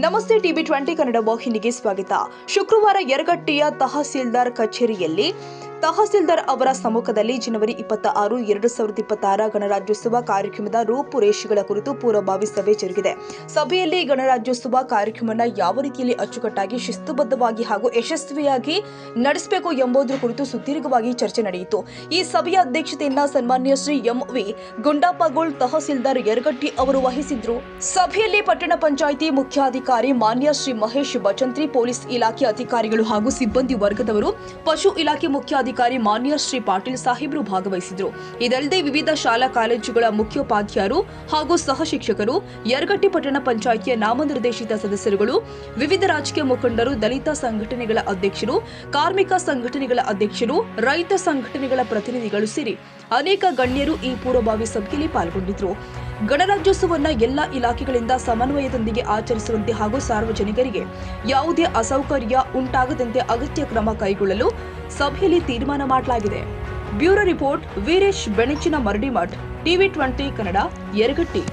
ನಮಸ್ತೆ ಟಿವಿ20 ಕನ್ನಡ ವಾಹಿನಿಗೆ ಸ್ವಾಗತ. ಶುಕ್ರವಾರ ಯರಗಟ್ಟಿಯ ತಹಸೀಲ್ದಾರ್ ಕಚೇರಿಯಲ್ಲಿ ತಹಸೀಲ್ದಾರ್ ಅವರ ಸಮ್ಮುಖದಲ್ಲಿ ಜನವರಿ 26, 2026 ಗಣರಾಜ್ಯೋತ್ಸವ ಕಾರ್ಯಕ್ರಮದ ರೂಪುರೇಷೆಗಳ ಕುರಿತು ಪೂರ್ವಭಾವಿ ಸಭೆ ಜರುಗಿದೆ. ಸಭೆಯಲ್ಲಿ ಗಣರಾಜ್ಯೋತ್ಸವ ಕಾರ್ಯಕ್ರಮವನ್ನು ಯಾವ ರೀತಿಯಲ್ಲಿ ಅಚ್ಚುಕಟ್ಟಾಗಿ ಶಿಸ್ತುಬದ್ಧವಾಗಿ ಹಾಗೂ ಯಶಸ್ವಿಯಾಗಿ ನಡೆಸಬೇಕು ಎಂಬುದರ ಕುರಿತು ಸುದೀರ್ಘವಾಗಿ ಚರ್ಚೆ ನಡೆಯಿತು. ಈ ಸಭೆಯ ಅಧ್ಯಕ್ಷತೆಯನ್ನು ಸನ್ಮಾನ್ಯ ಶ್ರೀ ಎಂ.ವಿ. ಗುಂಡಪ್ಪಗೋಳ್ ತಹಸೀಲ್ದಾರ್ ಯರಗಟ್ಟಿ ಅವರು ವಹಿಸಿದ್ರು. ಸಭೆಯಲ್ಲಿ ಪಟ್ಟಣ ಪಂಚಾಯಿತಿ ಮುಖ್ಯಾಧಿಕಾರಿ ಮಾನ್ಯ ಶ್ರೀ ಮಹೇಶ್ ಬಚಂತ್ರಿ, ಪೊಲೀಸ್ ಇಲಾಖೆ ಅಧಿಕಾರಿಗಳು ಹಾಗೂ ಸಿಬ್ಬಂದಿ ವರ್ಗದವರು, ಪಶು ಇಲಾಖೆ ಮುಖ್ಯಾಧಿಕಾರಿ ಮಾನ್ಯ ಶ್ರೀ ಪಾಟೀಲ್ ಸಾಹೇಬ್ರು ಭಾಗವಹಿಸಿದ್ರು. ಇದಲ್ಲದೆ ವಿವಿಧ ಶಾಲಾ ಕಾಲೇಜುಗಳ ಮುಖ್ಯೋಪಾಧ್ಯಾಯರು ಹಾಗೂ ಸಹ ಶಿಕ್ಷಕರು, ಯರಗಟ್ಟಿ ಪಟ್ಟಣ ಪಂಚಾಯಿತಿಯ ನಾಮನಿರ್ದೇಶಿತ ಸದಸ್ಯರುಗಳು, ವಿವಿಧ ರಾಜಕೀಯ ಮುಖಂಡರು, ದಲಿತ ಸಂಘಟನೆಗಳ ಅಧ್ಯಕ್ಷರು, ಕಾರ್ಮಿಕ ಸಂಘಟನೆಗಳ ಅಧ್ಯಕ್ಷರು, ರೈತ ಸಂಘಟನೆಗಳ ಪ್ರತಿನಿಧಿಗಳು ಸೇರಿ ಅನೇಕ ಗಣ್ಯರು ಈ ಪೂರ್ವಭಾವಿ ಸಭೆಯಲ್ಲಿ ಪಾಲ್ಗೊಂಡಿದ್ರು. ಗಣರಾಜ್ಯೋತ್ಸವವನ್ನು ಎಲ್ಲ ಇಲಾಖೆಗಳಿಂದ ಸಮನ್ವಯದೊಂದಿಗೆ ಆಚರಿಸುವಂತೆ ಹಾಗೂ ಸಾರ್ವಜನಿಕರಿಗೆ ಯಾವುದೇ ಅಸೌಕರ್ಯ ಉಂಟಾಗದಂತೆ ಅಗತ್ಯ ಕ್ರಮ ಕೈಗೊಳ್ಳಲು ಸಭೆಯಲ್ಲಿ ತೀರ್ಮಾನ ಮಾಡಲಾಗಿದೆ. ಬ್ಯೂರೋ ರಿಪೋರ್ಟ್ ವೀರೇಶ್ ಬೆಣಚಿನ ಮರಡಿಮಠ್, ಟಿವಿ20 ಕನ್ನಡ, ಯರಗಟ್ಟಿ.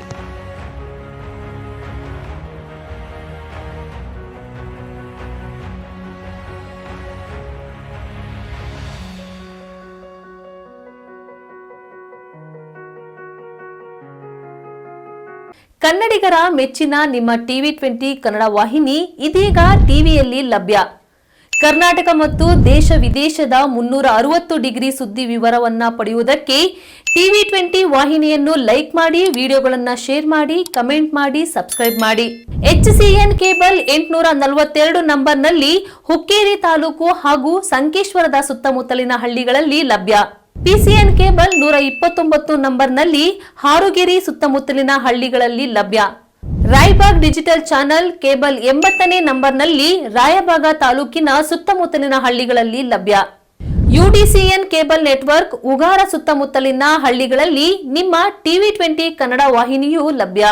ಕನ್ನಡಿಗರ ಮೆಚ್ಚಿನ ನಿಮ್ಮ ಟಿವಿ20 ಕನ್ನಡ ವಾಹಿನಿ ಇದೀಗ ಟಿವಿಯಲ್ಲಿ ಲಭ್ಯ. ಕರ್ನಾಟಕ ಮತ್ತು ದೇಶ ವಿದೇಶದ 360 ಡಿಗ್ರಿ ಸುದ್ದಿ ವಿವರವನ್ನ ಪಡೆಯುವುದಕ್ಕೆ ಟಿವಿ20 ವಾಹಿನಿಯನ್ನು ಲೈಕ್ ಮಾಡಿ, ವಿಡಿಯೋಗಳನ್ನು ಶೇರ್ ಮಾಡಿ, ಕಮೆಂಟ್ ಮಾಡಿ, ಸಬ್ಸ್ಕ್ರೈಬ್ ಮಾಡಿ. HCN ಕೇಬಲ್ 842 ನಂಬರ್ನಲ್ಲಿ ಹುಕ್ಕೇರಿ ತಾಲೂಕು ಹಾಗೂ ಸಂಕೇಶ್ವರದ ಸುತ್ತಮುತ್ತಲಿನ ಹಳ್ಳಿಗಳಲ್ಲಿ ಲಭ್ಯ. PCN ಕೇಬಲ್ 129 ನಂಬರ್ನಲ್ಲಿ ಹಾರುಗೆರೆ ಸುತ್ತಮುತ್ತಲಿನ ಹಳ್ಳಿಗಳಲ್ಲಿ ಲಭ್ಯ. ರಾಯಬಾಗ್ ಡಿಜಿಟಲ್ ಚಾನೆಲ್ ಕೇಬಲ್ 80ನೇ ನಂಬರ್ನಲ್ಲಿ ರಾಯಬಾಗ ತಾಲೂಕಿನ ಸುತ್ತಮುತ್ತಲಿನ ಹಳ್ಳಿಗಳಲ್ಲಿ ಲಭ್ಯ. UDCN ಕೇಬಲ್ ನೆಟ್ವರ್ಕ್ ಉಗಾರ ಸುತ್ತಮುತ್ತಲಿನ ಹಳ್ಳಿಗಳಲ್ಲಿ ನಿಮ್ಮ ಟಿವಿ20 ಕನ್ನಡ ವಾಹಿನಿಯೂ ಲಭ್ಯ.